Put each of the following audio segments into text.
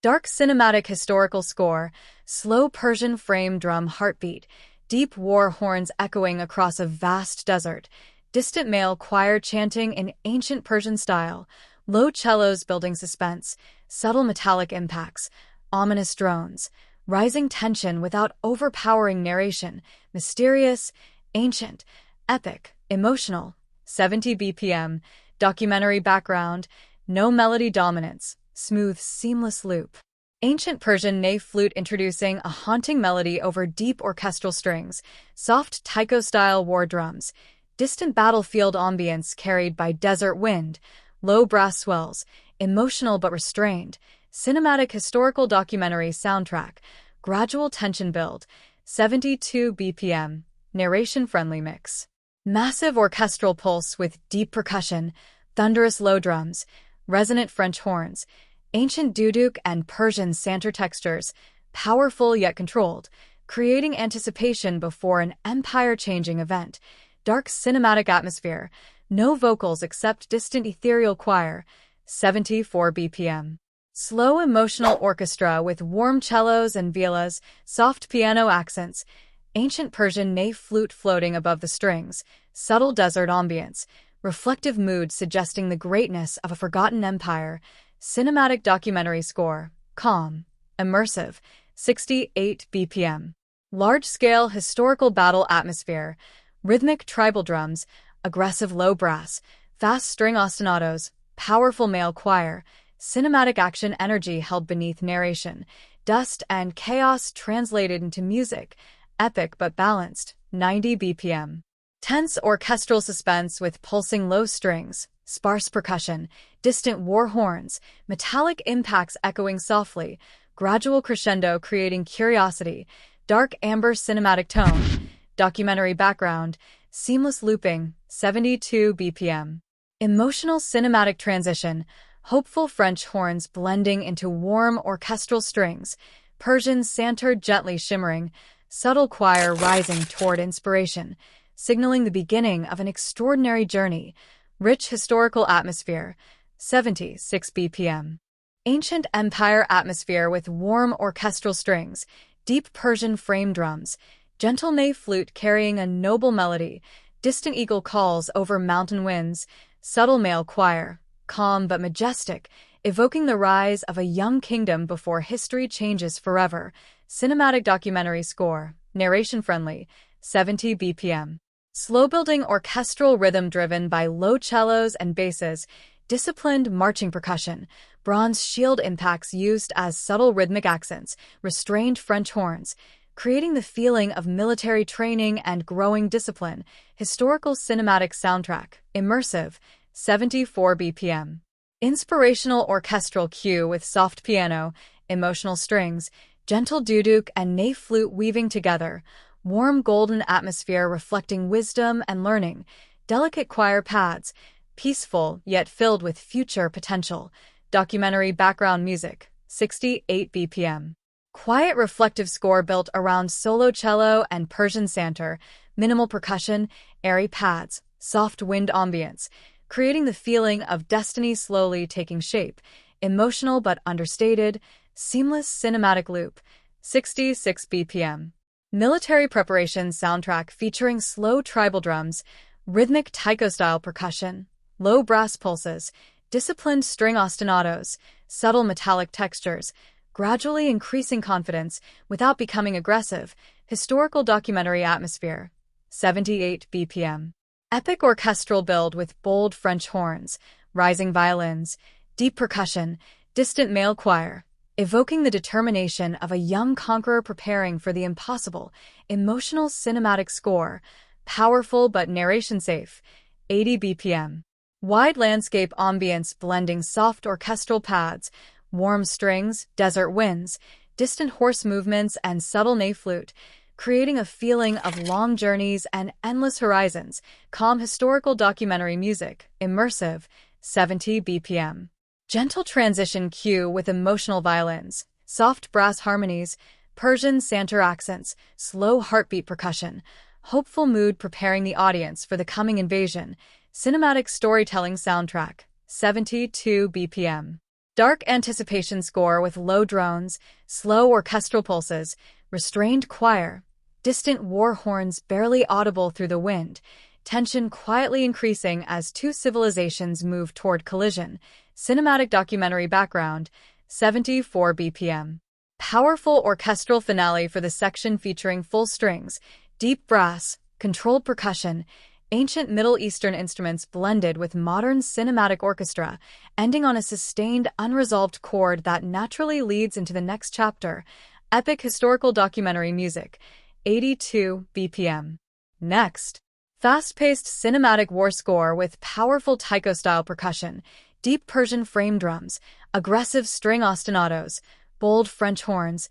Dark cinematic historical score, slow Persian frame drum heartbeat, deep war horns echoing across a vast desert, distant male choir chanting in ancient Persian style, low cellos building suspense, subtle metallic impacts, ominous drones, rising tension without overpowering narration, mysterious, ancient, epic, emotional, 70 BPM, documentary background, no melody dominance, smooth, seamless loop. Ancient Persian ney flute introducing a haunting melody over deep orchestral strings, soft taiko-style war drums, distant battlefield ambience carried by desert wind, low brass swells, emotional but restrained, cinematic historical documentary soundtrack, gradual tension build, 72 BPM, narration-friendly mix. Massive orchestral pulse with deep percussion, thunderous low drums, resonant French horns, ancient duduk and Persian santur textures, powerful yet controlled, creating anticipation before an empire-changing event. Dark cinematic atmosphere, no vocals except distant ethereal choir, 74 BPM. Slow emotional orchestra with warm cellos and violas, soft piano accents, ancient Persian ney flute floating above the strings, subtle desert ambience, reflective mood suggesting the greatness of a forgotten empire, cinematic documentary score, calm, immersive, 68 BPM. Large-scale historical battle atmosphere, rhythmic tribal drums, aggressive low brass, fast string ostinatos, powerful male choir, cinematic action energy held beneath narration, dust and chaos translated into music, epic but balanced, 90 BPM. Tense orchestral suspense with pulsing low strings, sparse percussion, distant war horns, metallic impacts echoing softly, gradual crescendo creating curiosity, dark amber cinematic tone, documentary background, seamless looping, 72 BPM. Emotional cinematic transition, hopeful French horns blending into warm orchestral strings, Persian santur gently shimmering, subtle choir rising toward inspiration, signaling the beginning of an extraordinary journey, rich historical atmosphere, 76 BPM. Ancient empire atmosphere with warm orchestral strings, deep Persian frame drums, gentle ney flute carrying a noble melody, distant eagle calls over mountain winds, subtle male choir, calm but majestic, evoking the rise of a young kingdom before history changes forever, cinematic documentary score, narration-friendly, 70 BPM. Slow-building orchestral rhythm driven by low cellos and basses, disciplined marching percussion, bronze shield impacts used as subtle rhythmic accents, restrained French horns, creating the feeling of military training and growing discipline, historical cinematic soundtrack, immersive, 74 BPM. Inspirational orchestral cue with soft piano, emotional strings, gentle duduk and ney flute weaving together, warm golden atmosphere reflecting wisdom and learning, delicate choir pads, peaceful yet filled with future potential, documentary background music, 68 BPM. Quiet reflective score built around solo cello and Persian santur, minimal percussion, airy pads, soft wind ambience, creating the feeling of destiny slowly taking shape, emotional but understated, seamless cinematic loop, 66 BPM. Military preparation soundtrack featuring slow tribal drums, rhythmic taiko-style percussion, low brass pulses, disciplined string ostinatos, subtle metallic textures, gradually increasing confidence without becoming aggressive, historical documentary atmosphere, 78 BPM. Epic orchestral build with bold French horns, rising violins, deep percussion, distant male choir, evoking the determination of a young conqueror preparing for the impossible, emotional cinematic score, powerful but narration-safe, 80 BPM. Wide landscape ambience blending soft orchestral pads, warm strings, desert winds, distant horse movements, and subtle ney flute, creating a feeling of long journeys and endless horizons, calm historical documentary music, immersive, 70 BPM. Gentle transition cue with emotional violins, soft brass harmonies, Persian santur accents, slow heartbeat percussion, hopeful mood preparing the audience for the coming invasion, cinematic storytelling soundtrack, 72 BPM. Dark anticipation score with low drones, slow orchestral pulses, restrained choir, distant war horns barely audible through the wind, tension quietly increasing as two civilizations move toward collision. Cinematic documentary background, 74 BPM. Powerful orchestral finale for the section featuring full strings, deep brass, controlled percussion, ancient Middle Eastern instruments blended with modern cinematic orchestra, ending on a sustained, unresolved chord that naturally leads into the next chapter. Epic historical documentary music, 82 BPM. Next, fast-paced cinematic war score with powerful taiko-style percussion, deep Persian frame drums, aggressive string ostinatos, bold French horns,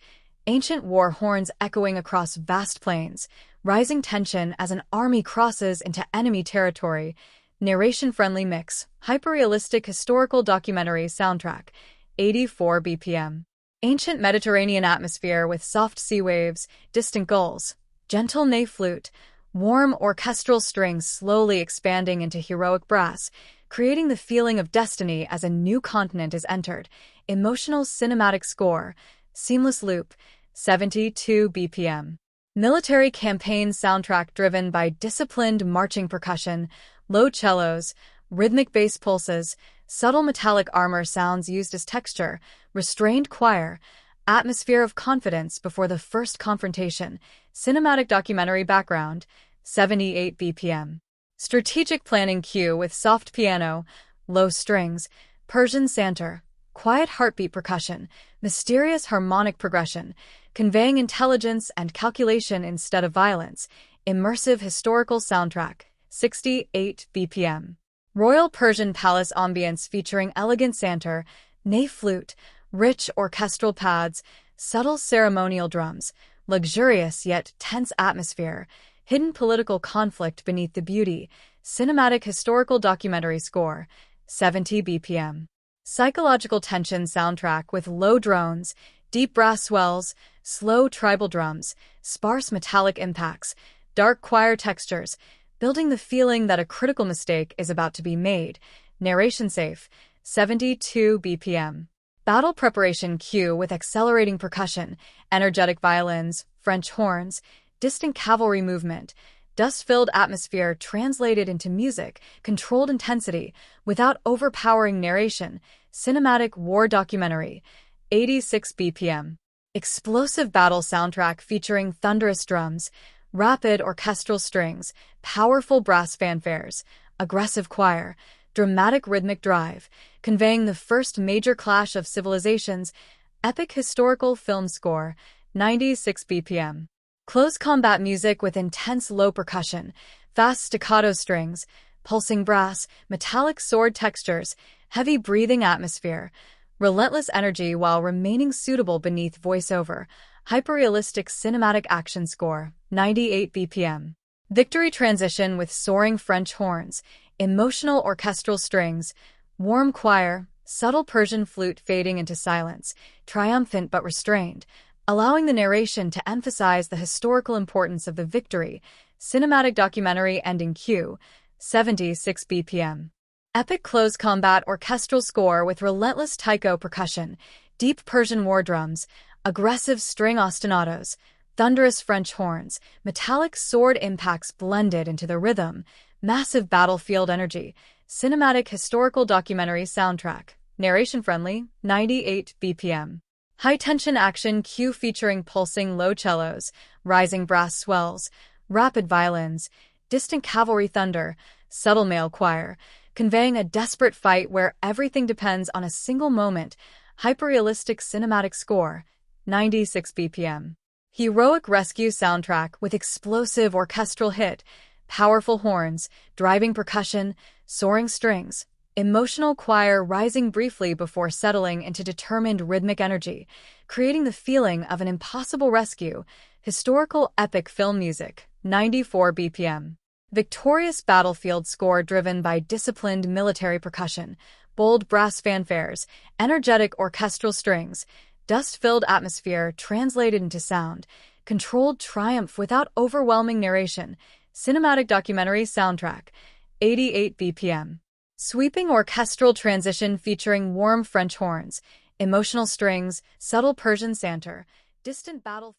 ancient war horns echoing across vast plains, rising tension as an army crosses into enemy territory, narration-friendly mix, hyper-realistic historical documentary soundtrack, 84 BPM. Ancient Mediterranean atmosphere with soft sea waves, distant gulls, gentle ney flute, warm orchestral strings slowly expanding into heroic brass, creating the feeling of destiny as a new continent is entered. Emotional cinematic score, seamless loop, 72 BPM. Military campaign soundtrack driven by disciplined marching percussion, low cellos, rhythmic bass pulses, subtle metallic armor sounds used as texture, restrained choir, atmosphere of confidence before the first confrontation, cinematic documentary background, 78 BPM. Strategic planning cue with soft piano, low strings, Persian santur, quiet heartbeat percussion, mysterious harmonic progression, conveying intelligence and calculation instead of violence, immersive historical soundtrack, 68 BPM. Royal Persian palace ambience featuring elegant santur, ney flute, rich orchestral pads, subtle ceremonial drums, luxurious yet tense atmosphere, hidden political conflict beneath the beauty, cinematic historical documentary score, 70 BPM. Psychological tension soundtrack with low drones, deep brass swells, slow tribal drums, sparse metallic impacts, dark choir textures, building the feeling that a critical mistake is about to be made. Narration safe, 72 BPM. Battle preparation cue with accelerating percussion, energetic violins, French horns, distant cavalry movement, dust-filled atmosphere translated into music, controlled intensity, without overpowering narration, cinematic war documentary, 86 BPM. Explosive battle soundtrack featuring thunderous drums, rapid orchestral strings, powerful brass fanfares, aggressive choir, dramatic rhythmic drive, conveying the first major clash of civilizations, epic historical film score, 96 BPM. Close combat music with intense low percussion, fast staccato strings, pulsing brass, metallic sword textures, heavy breathing atmosphere, relentless energy while remaining suitable beneath voiceover, hyperrealistic cinematic action score, 98 BPM. Victory transition with soaring French horns, emotional orchestral strings, warm choir, subtle Persian flute fading into silence, triumphant but restrained, allowing the narration to emphasize the historical importance of the victory, cinematic documentary ending cue, 76 BPM. Epic close combat orchestral score with relentless taiko percussion, deep Persian war drums, aggressive string ostinatos, thunderous French horns, metallic sword impacts blended into the rhythm, massive battlefield energy, cinematic historical documentary soundtrack, narration-friendly, 98 BPM. High-tension action cue featuring pulsing low cellos, rising brass swells, rapid violins, distant cavalry thunder, subtle male choir, conveying a desperate fight where everything depends on a single moment, hyperrealistic cinematic score, 96 BPM. Heroic rescue soundtrack with explosive orchestral hit, powerful horns, driving percussion, soaring strings, emotional choir rising briefly before settling into determined rhythmic energy, creating the feeling of an impossible rescue, historical epic film music, 94 BPM. Victorious battlefield score driven by disciplined military percussion, bold brass fanfares, energetic orchestral strings, dust-filled atmosphere translated into sound, controlled triumph without overwhelming narration, cinematic documentary soundtrack, 88 BPM. Sweeping orchestral transition featuring warm French horns, emotional strings, subtle Persian santur, distant battle